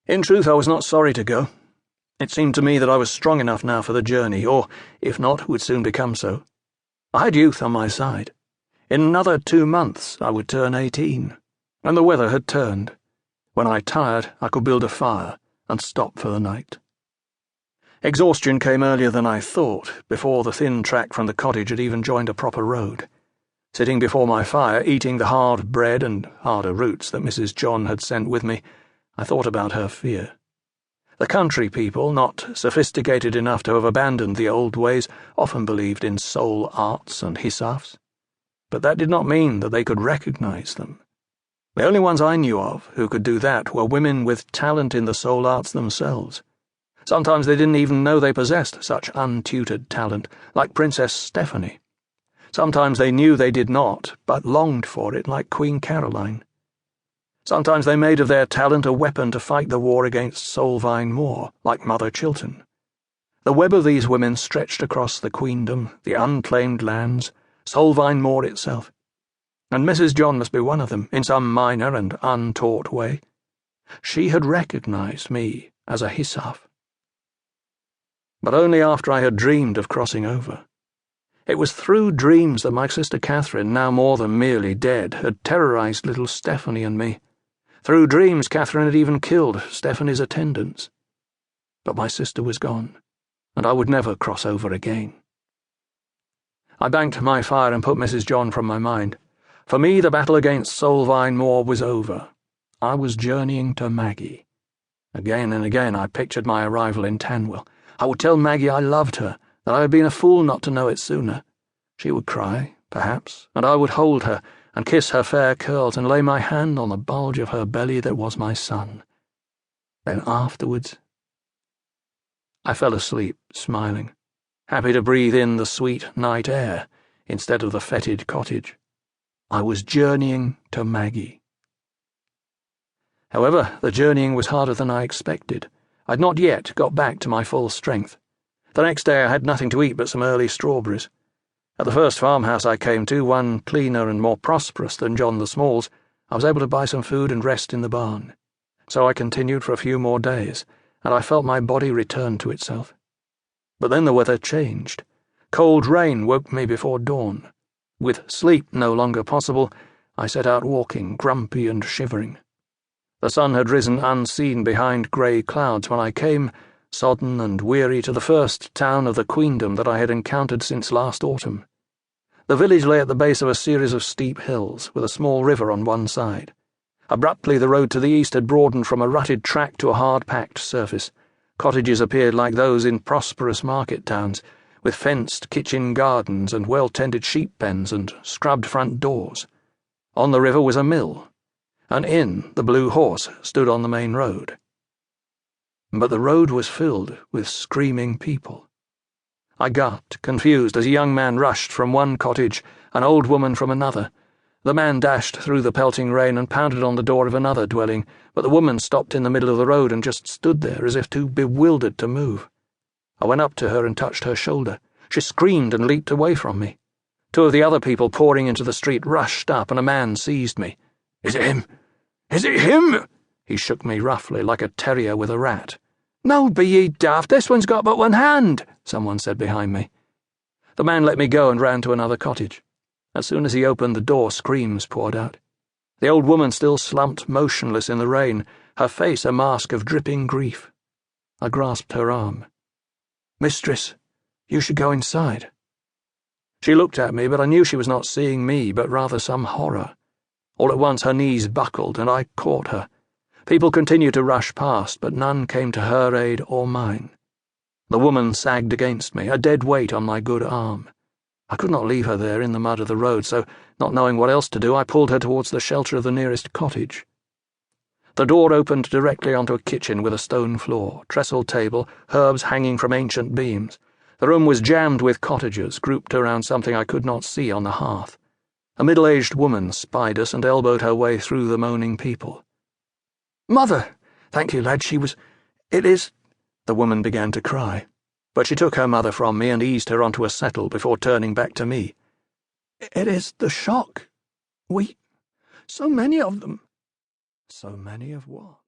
In truth, I was not sorry to go. It seemed to me that I was strong enough now for the journey, or, if not, would soon become so. I had youth on my side. In another 2 months I would turn 18, and the weather had turned. When I tired, I could build a fire and stop for the night. Exhaustion came earlier than I thought, before the thin track from the cottage had even joined a proper road. Sitting before my fire, eating the hard bread and harder roots that Mrs. John had sent with me, I thought about her fear. The country people, not sophisticated enough to have abandoned the old ways, often believed in soul arts and hissafs. But that did not mean that they could recognize them. The only ones I knew of who could do that were women with talent in the soul arts themselves. Sometimes they didn't even know they possessed such untutored talent, like Princess Stephanie. Sometimes they knew they did not, but longed for it, like Queen Caroline. Sometimes they made of their talent a weapon to fight the war against Soulvine Moor, like Mother Chiltern. The web of these women stretched across the queendom, the unclaimed lands, Soulvine Moor itself. And Mrs. John must be one of them, in some minor and untaught way. She had recognized me as a hissaf. But only after I had dreamed of crossing over. It was through dreams that my sister Catherine, now more than merely dead, had terrorized little Stephanie and me. Through dreams, Catherine had even killed Stephanie's attendants. But my sister was gone, and I would never cross over again. I banked my fire and put Mrs. John from my mind. For me, the battle against Soulvine Moor was over. I was journeying to Maggie. Again and again I pictured my arrival in Tanwell. I would tell Maggie I loved her, that I had been a fool not to know it sooner. She would cry, perhaps, and I would hold her, and kiss her fair curls, and lay my hand on the bulge of her belly that was my son. Then afterwards, I fell asleep, smiling, happy to breathe in the sweet night air instead of the fetid cottage. I was journeying to Maggie. However, the journeying was harder than I expected. I'd not yet got back to my full strength. The next day I had nothing to eat but some early strawberries. At the first farmhouse I came to, one cleaner and more prosperous than John the Small's, I was able to buy some food and rest in the barn. So I continued for a few more days, and I felt my body return to itself. But then the weather changed. Cold rain woke me before dawn. With sleep no longer possible, I set out walking, grumpy and shivering. The sun had risen unseen behind grey clouds when I came, sodden and weary, to the first town of the queendom that I had encountered since last autumn. The village lay at the base of a series of steep hills, with a small river on one side. Abruptly the road to the east had broadened from a rutted track to a hard-packed surface. Cottages appeared like those in prosperous market towns, with fenced kitchen gardens and well-tended sheep pens and scrubbed front doors. On the river was a mill. An inn, the Blue Horse, stood on the main road. But the road was filled with screaming people. I gulped, confused, as a young man rushed from one cottage, an old woman from another. The man dashed through the pelting rain and pounded on the door of another dwelling, but the woman stopped in the middle of the road and just stood there as if too bewildered to move. I went up to her and touched her shoulder. She screamed and leaped away from me. 2 of the other people pouring into the street rushed up, and a man seized me. "Is it him? Is it him?" He shook me roughly, like a terrier with a rat. "No, be ye daft, this one's got but one hand," someone said behind me. The man let me go and ran to another cottage. As soon as he opened the door, screams poured out. The old woman still slumped motionless in the rain, her face a mask of dripping grief. I grasped her arm. "Mistress, you should go inside." She looked at me, but I knew she was not seeing me, but rather some horror. All at once her knees buckled, and I caught her. People continued to rush past, but none came to her aid or mine. The woman sagged against me, a dead weight on my good arm. I could not leave her there in the mud of the road, so, not knowing what else to do, I pulled her towards the shelter of the nearest cottage. The door opened directly onto a kitchen with a stone floor, trestle table, herbs hanging from ancient beams. The room was jammed with cottagers, grouped around something I could not see on the hearth. A middle-aged woman spied us and elbowed her way through the moaning people. "Mother! Thank you, lad, it is—" The woman began to cry, but she took her mother from me and eased her onto a settle before turning back to me. "It is the shock. So many of them." "So many of what?"